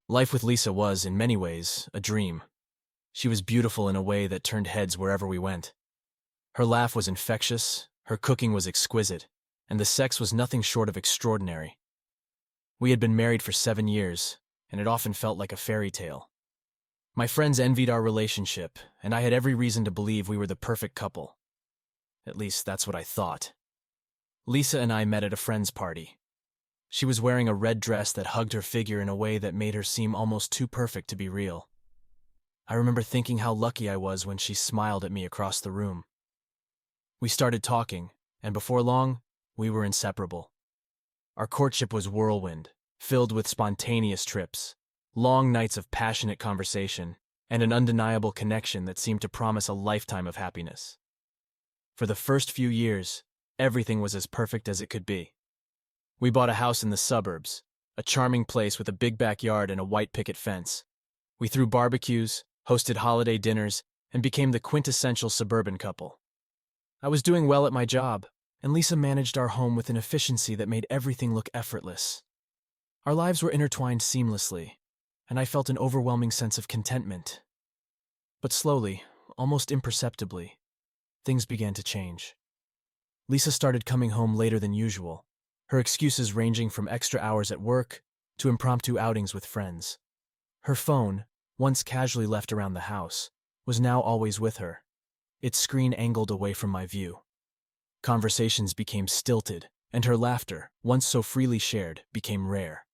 Life with Lisa was, in many ways, a dream. She was beautiful in a way that turned heads wherever we went. Her laugh was infectious, her cooking was exquisite, and the sex was nothing short of extraordinary. We had been married for 7 years, and it often felt like a fairy tale. My friends envied our relationship, and I had every reason to believe we were the perfect couple. At least, that's what I thought. Lisa and I met at a friend's party. She was wearing a red dress that hugged her figure in a way that made her seem almost too perfect to be real. I remember thinking how lucky I was when she smiled at me across the room. We started talking, and before long, we were inseparable. Our courtship was whirlwind, filled with spontaneous trips, long nights of passionate conversation, and an undeniable connection that seemed to promise a lifetime of happiness. For the first few years, everything was as perfect as it could be. We bought a house in the suburbs, a charming place with a big backyard and a white picket fence. We threw barbecues, hosted holiday dinners, and became the quintessential suburban couple. I was doing well at my job, and Lisa managed our home with an efficiency that made everything look effortless. Our lives were intertwined seamlessly, and I felt an overwhelming sense of contentment. But slowly, almost imperceptibly, things began to change. Lisa started coming home later than usual, her excuses ranging from extra hours at work to impromptu outings with friends. Her phone, once casually left around the house, was now always with her, its screen angled away from my view. Conversations became stilted, and her laughter, once so freely shared, became rare.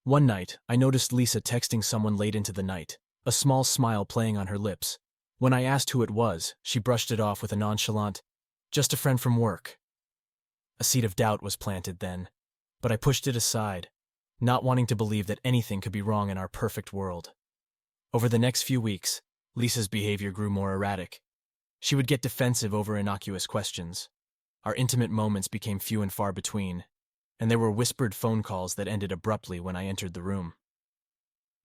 One night, I noticed Lisa texting someone late into the night, a small smile playing on her lips. When I asked who it was, she brushed it off with a nonchalant, "Just a friend from work." A seed of doubt was planted then, but I pushed it aside, not wanting to believe that anything could be wrong in our perfect world. Over the next few weeks, Lisa's behavior grew more erratic. She would get defensive over innocuous questions. Our intimate moments became few and far between, and there were whispered phone calls that ended abruptly when I entered the room.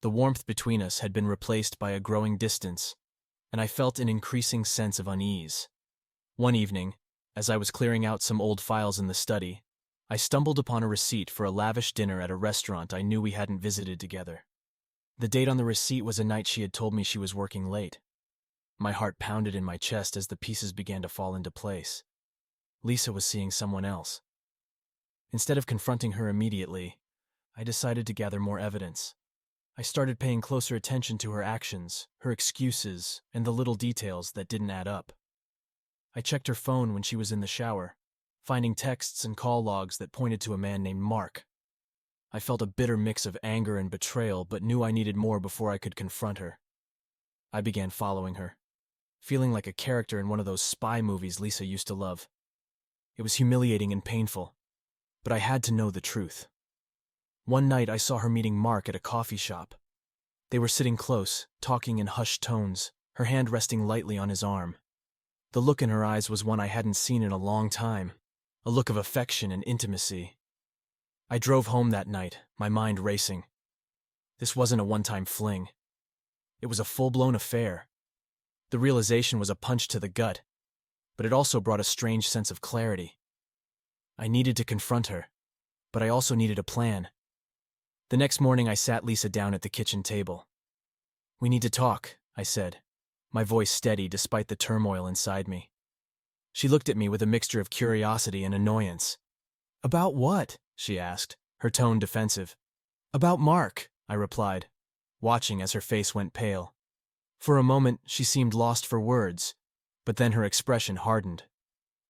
The warmth between us had been replaced by a growing distance, and I felt an increasing sense of unease. One evening, as I was clearing out some old files in the study, I stumbled upon a receipt for a lavish dinner at a restaurant I knew we hadn't visited together. The date on the receipt was a night she had told me she was working late. My heart pounded in my chest as the pieces began to fall into place. Lisa was seeing someone else. Instead of confronting her immediately, I decided to gather more evidence. I started paying closer attention to her actions, her excuses, and the little details that didn't add up. I checked her phone when she was in the shower, finding texts and call logs that pointed to a man named Mark. I felt a bitter mix of anger and betrayal, but knew I needed more before I could confront her. I began following her, feeling like a character in one of those spy movies Lisa used to love. It was humiliating and painful, but I had to know the truth. One night I saw her meeting Mark at a coffee shop. They were sitting close, talking in hushed tones, her hand resting lightly on his arm. The look in her eyes was one I hadn't seen in a long time, a look of affection and intimacy. I drove home that night, my mind racing. This wasn't a one-time fling. It was a full-blown affair. The realization was a punch to the gut, but it also brought a strange sense of clarity. I needed to confront her, but I also needed a plan. The next morning I sat Lisa down at the kitchen table. "We need to talk," I said, my voice steady despite the turmoil inside me. She looked at me with a mixture of curiosity and annoyance. "About what?" she asked, her tone defensive. "About Mark," I replied, watching as her face went pale. For a moment, she seemed lost for words, but then her expression hardened.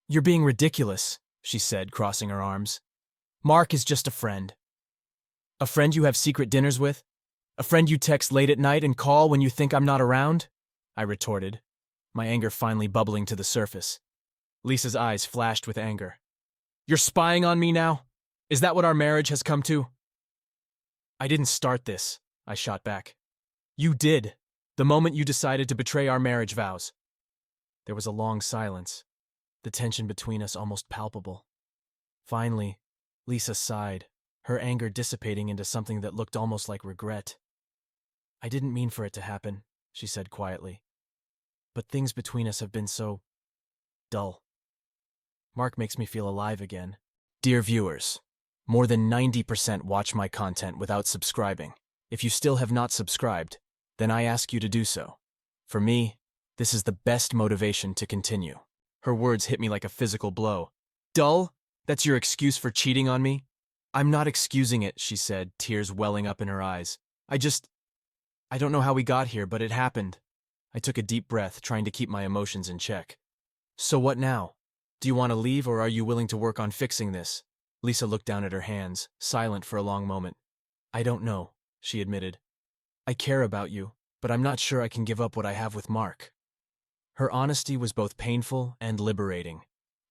"You're being ridiculous," she said, crossing her arms. "Mark is just a friend." "A friend you have secret dinners with? A friend you text late at night and call when you think I'm not around?" I retorted, my anger finally bubbling to the surface. Lisa's eyes flashed with anger. "You're spying on me now? Is that what our marriage has come to?" "I didn't start this," I shot back. "You did, the moment you decided to betray our marriage vows." There was a long silence, the tension between us almost palpable. Finally, Lisa sighed, her anger dissipating into something that looked almost like regret. "I didn't mean for it to happen," she said quietly. "But things between us have been so dull. Mark makes me feel alive again." Dear viewers, more than 90% watch my content without subscribing. If you still have not subscribed, then I ask you to do so. For me, this is the best motivation to continue. Her words hit me like a physical blow. Dull? That's your excuse for cheating on me? I'm not excusing it, she said, tears welling up in her eyes. I don't know how we got here, but it happened. I took a deep breath, trying to keep my emotions in check. So what now? Do you want to leave, or are you willing to work on fixing this? Lisa looked down at her hands, silent for a long moment. I don't know, she admitted. I care about you, but I'm not sure I can give up what I have with Mark. Her honesty was both painful and liberating.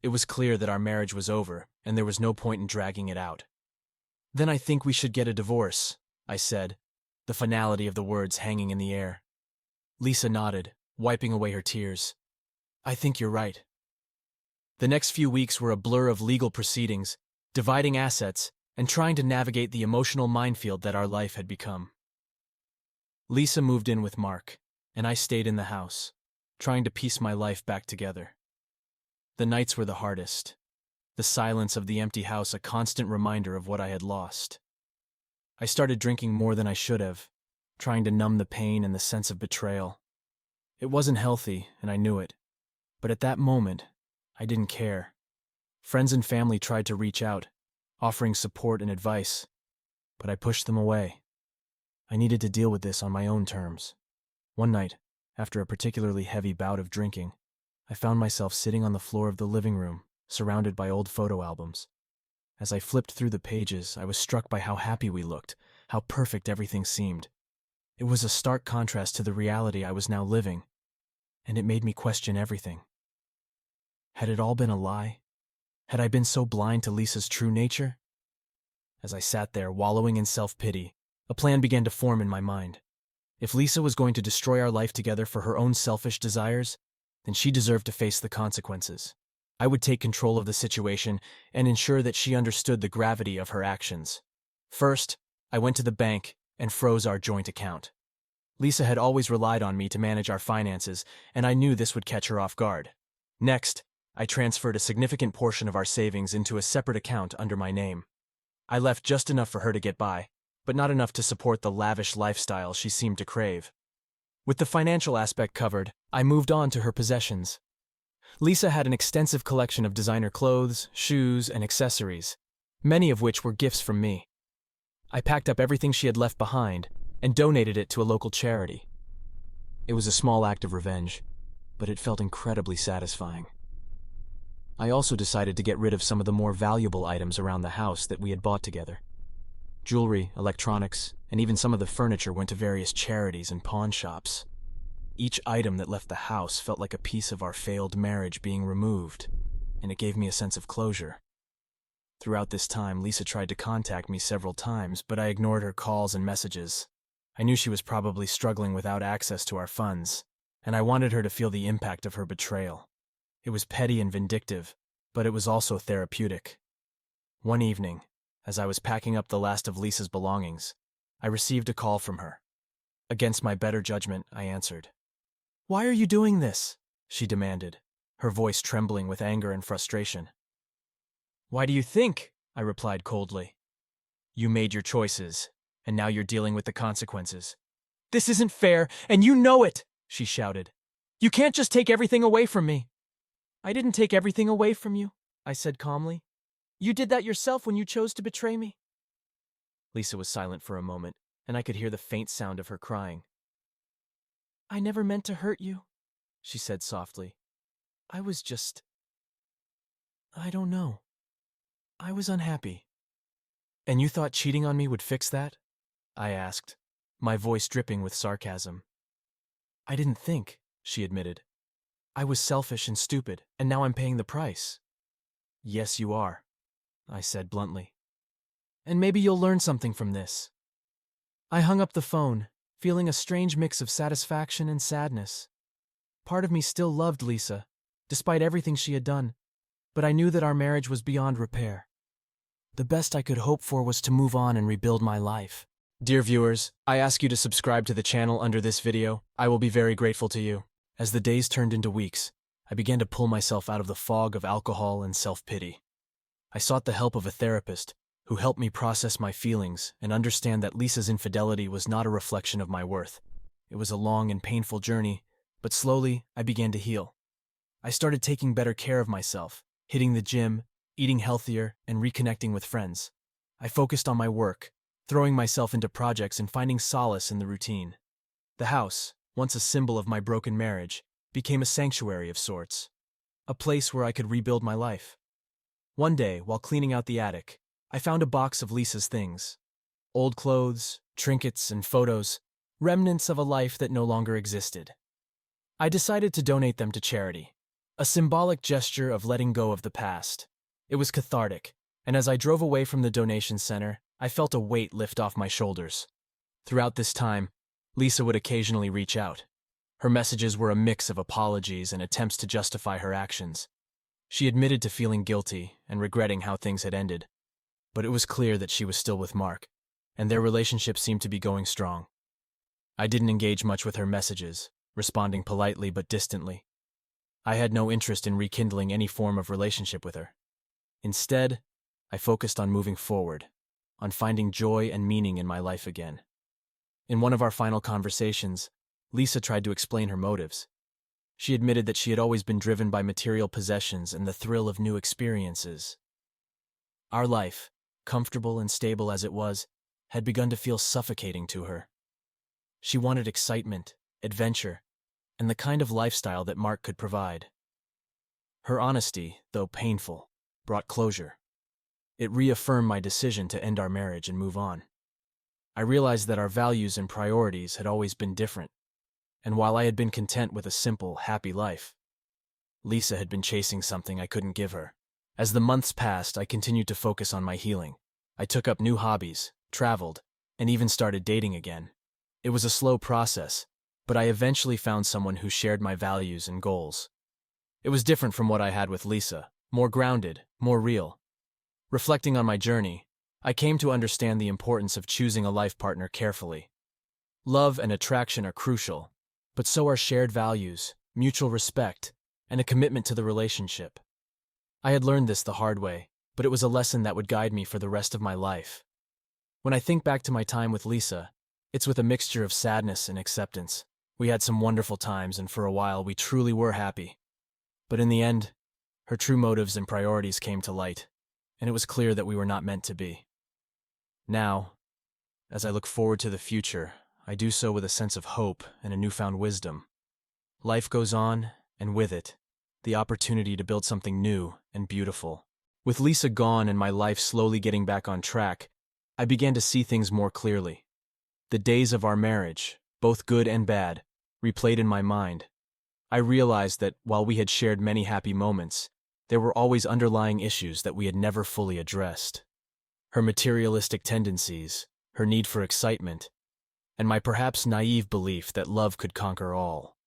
It was clear that our marriage was over, and there was no point in dragging it out. Then I think we should get a divorce, I said, the finality of the words hanging in the air. Lisa nodded, wiping away her tears. I think you're right. The next few weeks were a blur of legal proceedings, dividing assets, and trying to navigate the emotional minefield that our life had become. Lisa moved in with Mark, and I stayed in the house, trying to piece my life back together. The nights were the hardest, the silence of the empty house a constant reminder of what I had lost. I started drinking more than I should have, trying to numb the pain and the sense of betrayal. It wasn't healthy, and I knew it. But at that moment, I didn't care. Friends and family tried to reach out, offering support and advice, but I pushed them away. I needed to deal with this on my own terms. One night, after a particularly heavy bout of drinking, I found myself sitting on the floor of the living room, surrounded by old photo albums. As I flipped through the pages, I was struck by how happy we looked, how perfect everything seemed. It was a stark contrast to the reality I was now living, and it made me question everything. Had it all been a lie? Had I been so blind to Lisa's true nature? As I sat there, wallowing in self-pity, a plan began to form in my mind. If Lisa was going to destroy our life together for her own selfish desires, then she deserved to face the consequences. I would take control of the situation and ensure that she understood the gravity of her actions. First, I went to the bank and froze our joint account. Lisa had always relied on me to manage our finances, and I knew this would catch her off guard. Next, I transferred a significant portion of our savings into a separate account under my name. I left just enough for her to get by, but not enough to support the lavish lifestyle she seemed to crave. With the financial aspect covered, I moved on to her possessions. Lisa had an extensive collection of designer clothes, shoes, and accessories, many of which were gifts from me. I packed up everything she had left behind and donated it to a local charity. It was a small act of revenge, but it felt incredibly satisfying. I also decided to get rid of some of the more valuable items around the house that we had bought together. Jewelry, electronics, and even some of the furniture went to various charities and pawn shops. Each item that left the house felt like a piece of our failed marriage being removed, and it gave me a sense of closure. Throughout this time, Lisa tried to contact me several times, but I ignored her calls and messages. I knew she was probably struggling without access to our funds, and I wanted her to feel the impact of her betrayal. It was petty and vindictive, but it was also therapeutic. One evening, as I was packing up the last of Lisa's belongings, I received a call from her. Against my better judgment, I answered. "Why are you doing this?" she demanded, her voice trembling with anger and frustration. "Why do you think?" I replied coldly. "You made your choices, and now you're dealing with the consequences." "This isn't fair, and you know it!" she shouted. "You can't just take everything away from me." "I didn't take everything away from you," I said calmly. "You did that yourself when you chose to betray me." Lisa was silent for a moment, and I could hear the faint sound of her crying. "I never meant to hurt you," she said softly. I don't know. I was unhappy." "And you thought cheating on me would fix that?" I asked, my voice dripping with sarcasm. "I didn't think," she admitted. "I was selfish and stupid, and now I'm paying the price." "Yes, you are," I said bluntly. "And maybe you'll learn something from this." I hung up the phone, feeling a strange mix of satisfaction and sadness. Part of me still loved Lisa, despite everything she had done, but I knew that our marriage was beyond repair. The best I could hope for was to move on and rebuild my life. Dear viewers, I ask you to subscribe to the channel under this video. I will be very grateful to you. As the days turned into weeks, I began to pull myself out of the fog of alcohol and self-pity. I sought the help of a therapist who helped me process my feelings and understand that Lisa's infidelity was not a reflection of my worth. It was a long and painful journey, but slowly I began to heal. I started taking better care of myself, hitting the gym, eating healthier, and reconnecting with friends. I focused on my work, throwing myself into projects and finding solace in the routine. The house, once a symbol of my broken marriage, became a sanctuary of sorts, a place where I could rebuild my life. One day, while cleaning out the attic, I found a box of Lisa's things. Old clothes, trinkets, and photos, remnants of a life that no longer existed. I decided to donate them to charity, a symbolic gesture of letting go of the past. It was cathartic, and as I drove away from the donation center, I felt a weight lift off my shoulders. Throughout this time, Lisa would occasionally reach out. Her messages were a mix of apologies and attempts to justify her actions. She admitted to feeling guilty and regretting how things had ended, but it was clear that she was still with Mark, and their relationship seemed to be going strong. I didn't engage much with her messages, responding politely but distantly. I had no interest in rekindling any form of relationship with her. Instead, I focused on moving forward, on finding joy and meaning in my life again. In one of our final conversations, Lisa tried to explain her motives. She admitted that she had always been driven by material possessions and the thrill of new experiences. Our life, comfortable and stable as it was, had begun to feel suffocating to her. She wanted excitement, adventure, and the kind of lifestyle that Mark could provide. Her honesty, though painful, brought closure. It reaffirmed my decision to end our marriage and move on. I realized that our values and priorities had always been different, and while I had been content with a simple, happy life, Lisa had been chasing something I couldn't give her. As the months passed, I continued to focus on my healing. I took up new hobbies, traveled, and even started dating again. It was a slow process, but I eventually found someone who shared my values and goals. It was different from what I had with Lisa, more grounded, more real. Reflecting on my journey, I came to understand the importance of choosing a life partner carefully. Love and attraction are crucial, but so are shared values, mutual respect, and a commitment to the relationship. I had learned this the hard way, but it was a lesson that would guide me for the rest of my life. When I think back to my time with Lisa, it's with a mixture of sadness and acceptance. We had some wonderful times, and for a while we truly were happy. But in the end, her true motives and priorities came to light, and it was clear that we were not meant to be. Now, as I look forward to the future, I do so with a sense of hope and a newfound wisdom. Life goes on, and with it, the opportunity to build something new and beautiful. With Lisa gone and my life slowly getting back on track, I began to see things more clearly. The days of our marriage, both good and bad, replayed in my mind. I realized that while we had shared many happy moments, there were always underlying issues that we had never fully addressed. Her materialistic tendencies, her need for excitement, and my perhaps naive belief that love could conquer all.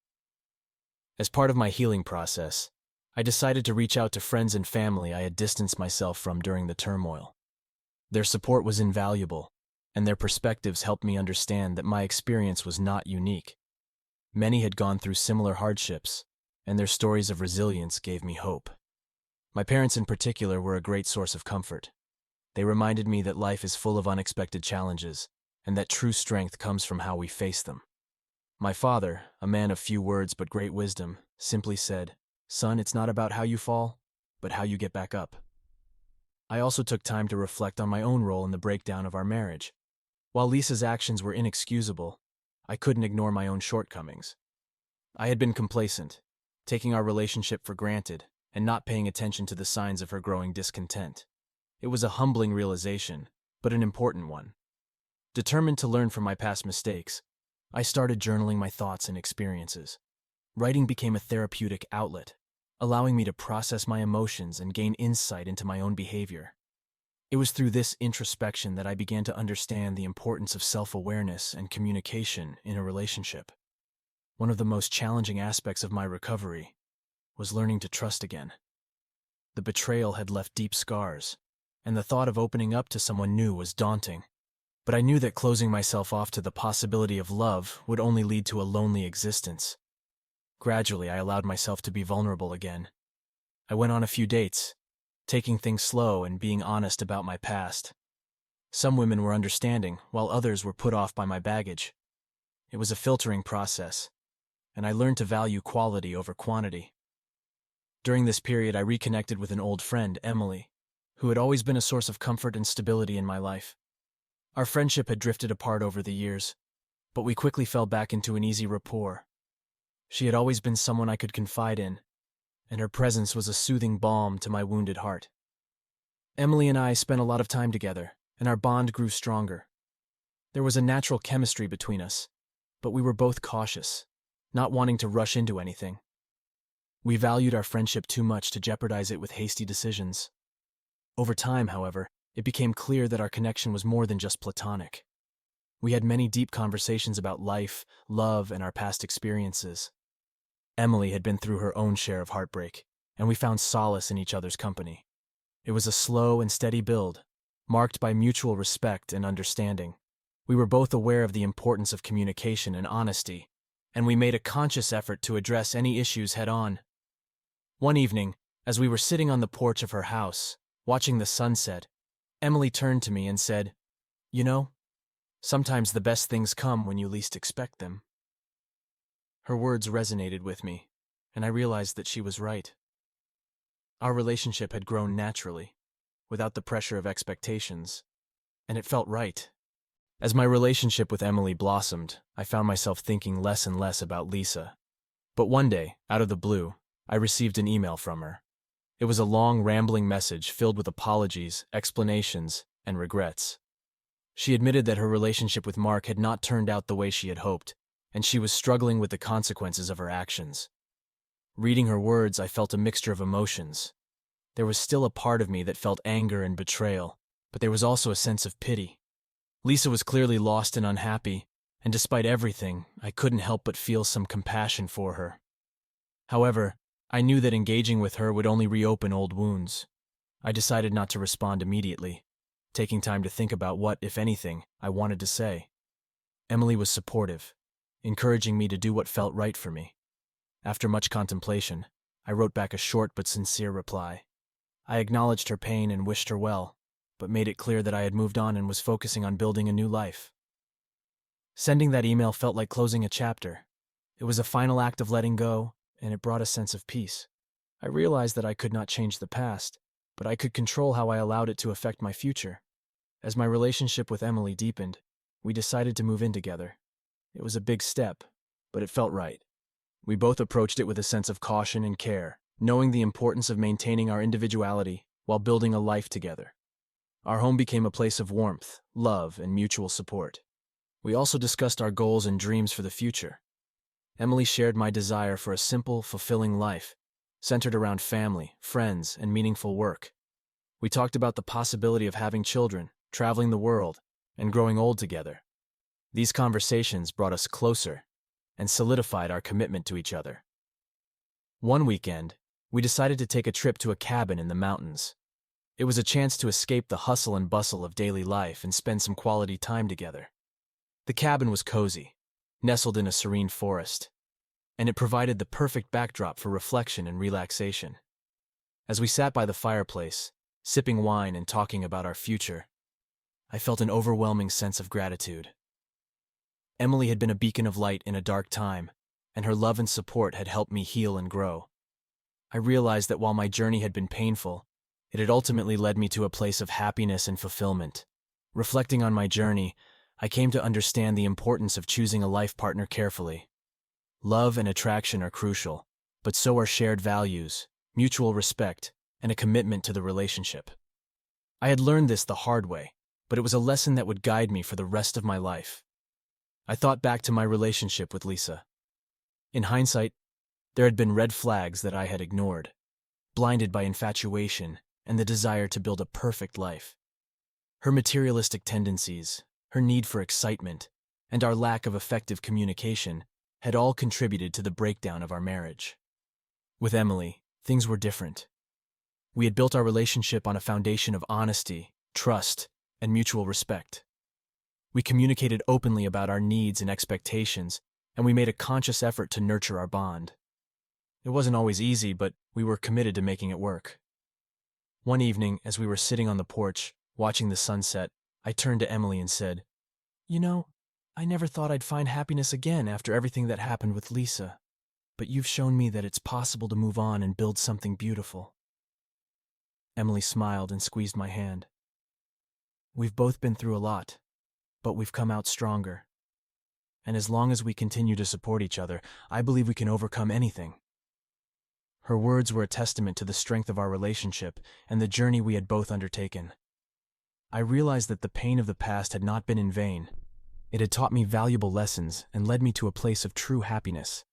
As part of my healing process, I decided to reach out to friends and family I had distanced myself from during the turmoil. Their support was invaluable, and their perspectives helped me understand that my experience was not unique. Many had gone through similar hardships, and their stories of resilience gave me hope. My parents in particular were a great source of comfort. They reminded me that life is full of unexpected challenges, and that true strength comes from how we face them. My father, a man of few words but great wisdom, simply said, "Son, it's not about how you fall, but how you get back up." I also took time to reflect on my own role in the breakdown of our marriage. While Lisa's actions were inexcusable, I couldn't ignore my own shortcomings. I had been complacent, taking our relationship for granted, and not paying attention to the signs of her growing discontent. It was a humbling realization, but an important one. Determined to learn from my past mistakes, I started journaling my thoughts and experiences. Writing became a therapeutic outlet, allowing me to process my emotions and gain insight into my own behavior. It was through this introspection that I began to understand the importance of self-awareness and communication in a relationship. One of the most challenging aspects of my recovery was learning to trust again. The betrayal had left deep scars, and the thought of opening up to someone new was daunting. But I knew that closing myself off to the possibility of love would only lead to a lonely existence. Gradually, I allowed myself to be vulnerable again. I went on a few dates, taking things slow and being honest about my past. Some women were understanding, while others were put off by my baggage. It was a filtering process, and I learned to value quality over quantity. During this period, I reconnected with an old friend, Emily, who had always been a source of comfort and stability in my life. Our friendship had drifted apart over the years, but we quickly fell back into an easy rapport. She had always been someone I could confide in, and her presence was a soothing balm to my wounded heart. Emily and I spent a lot of time together, and our bond grew stronger. There was a natural chemistry between us, but we were both cautious, not wanting to rush into anything. We valued our friendship too much to jeopardize it with hasty decisions. Over time, however, it became clear that our connection was more than just platonic. We had many deep conversations about life, love, and our past experiences. Emily had been through her own share of heartbreak, and we found solace in each other's company. It was a slow and steady build, marked by mutual respect and understanding. We were both aware of the importance of communication and honesty, and we made a conscious effort to address any issues head-on. One evening, as we were sitting on the porch of her house, watching the sunset, Emily turned to me and said, "You know, sometimes the best things come when you least expect them." Her words resonated with me, and I realized that she was right. Our relationship had grown naturally, without the pressure of expectations, and it felt right. As my relationship with Emily blossomed, I found myself thinking less and less about Lisa. But one day, out of the blue, I received an email from her. It was a long, rambling message filled with apologies, explanations, and regrets. She admitted that her relationship with Mark had not turned out the way she had hoped, and she was struggling with the consequences of her actions. Reading her words, I felt a mixture of emotions. There was still a part of me that felt anger and betrayal, but there was also a sense of pity. Lisa was clearly lost and unhappy, and despite everything, I couldn't help but feel some compassion for her. However, I knew that engaging with her would only reopen old wounds. I decided not to respond immediately, taking time to think about what, if anything, I wanted to say. Emily was supportive, encouraging me to do what felt right for me. After much contemplation, I wrote back a short but sincere reply. I acknowledged her pain and wished her well, but made it clear that I had moved on and was focusing on building a new life. Sending that email felt like closing a chapter. It was a final act of letting go, and it brought a sense of peace. I realized that I could not change the past, but I could control how I allowed it to affect my future. As my relationship with Emily deepened, we decided to move in together. It was a big step, but it felt right. We both approached it with a sense of caution and care, knowing the importance of maintaining our individuality while building a life together. Our home became a place of warmth, love, and mutual support. We also discussed our goals and dreams for the future. Emily shared my desire for a simple, fulfilling life, centered around family, friends, and meaningful work. We talked about the possibility of having children, traveling the world, and growing old together. These conversations brought us closer and solidified our commitment to each other. One weekend, we decided to take a trip to a cabin in the mountains. It was a chance to escape the hustle and bustle of daily life and spend some quality time together. The cabin was cozy, nestled in a serene forest, and it provided the perfect backdrop for reflection and relaxation. As we sat by the fireplace, sipping wine and talking about our future, I felt an overwhelming sense of gratitude. Emily had been a beacon of light in a dark time, and her love and support had helped me heal and grow. I realized that while my journey had been painful, it had ultimately led me to a place of happiness and fulfillment. Reflecting on my journey, I came to understand the importance of choosing a life partner carefully. Love and attraction are crucial, but so are shared values, mutual respect, and a commitment to the relationship. I had learned this the hard way, but it was a lesson that would guide me for the rest of my life. I thought back to my relationship with Lisa. In hindsight, there had been red flags that I had ignored, blinded by infatuation and the desire to build a perfect life. Her materialistic tendencies, her need for excitement, and our lack of effective communication had all contributed to the breakdown of our marriage. With Emily, things were different. We had built our relationship on a foundation of honesty, trust, and mutual respect. We communicated openly about our needs and expectations, and we made a conscious effort to nurture our bond. It wasn't always easy, but we were committed to making it work. One evening, as we were sitting on the porch, watching the sunset, I turned to Emily and said, "You know, I never thought I'd find happiness again after everything that happened with Lisa. But you've shown me that it's possible to move on and build something beautiful." Emily smiled and squeezed my hand. "We've both been through a lot, but we've come out stronger. And as long as we continue to support each other, I believe we can overcome anything." Her words were a testament to the strength of our relationship and the journey we had both undertaken. I realized that the pain of the past had not been in vain. It had taught me valuable lessons and led me to a place of true happiness.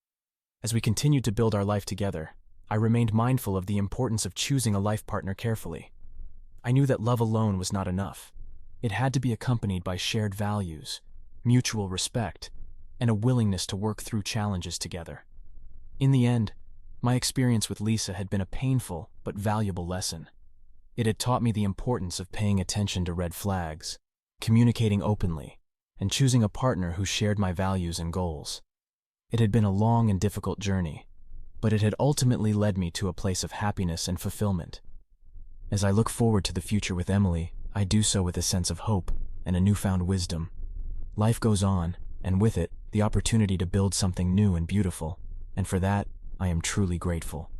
As we continued to build our life together, I remained mindful of the importance of choosing a life partner carefully. I knew that love alone was not enough. It had to be accompanied by shared values, mutual respect, and a willingness to work through challenges together. In the end, my experience with Lisa had been a painful but valuable lesson. It had taught me the importance of paying attention to red flags, communicating openly, and choosing a partner who shared my values and goals. It had been a long and difficult journey, but it had ultimately led me to a place of happiness and fulfillment. As I look forward to the future with Emily, I do so with a sense of hope and a newfound wisdom. Life goes on, and with it, the opportunity to build something new and beautiful, and for that, I am truly grateful.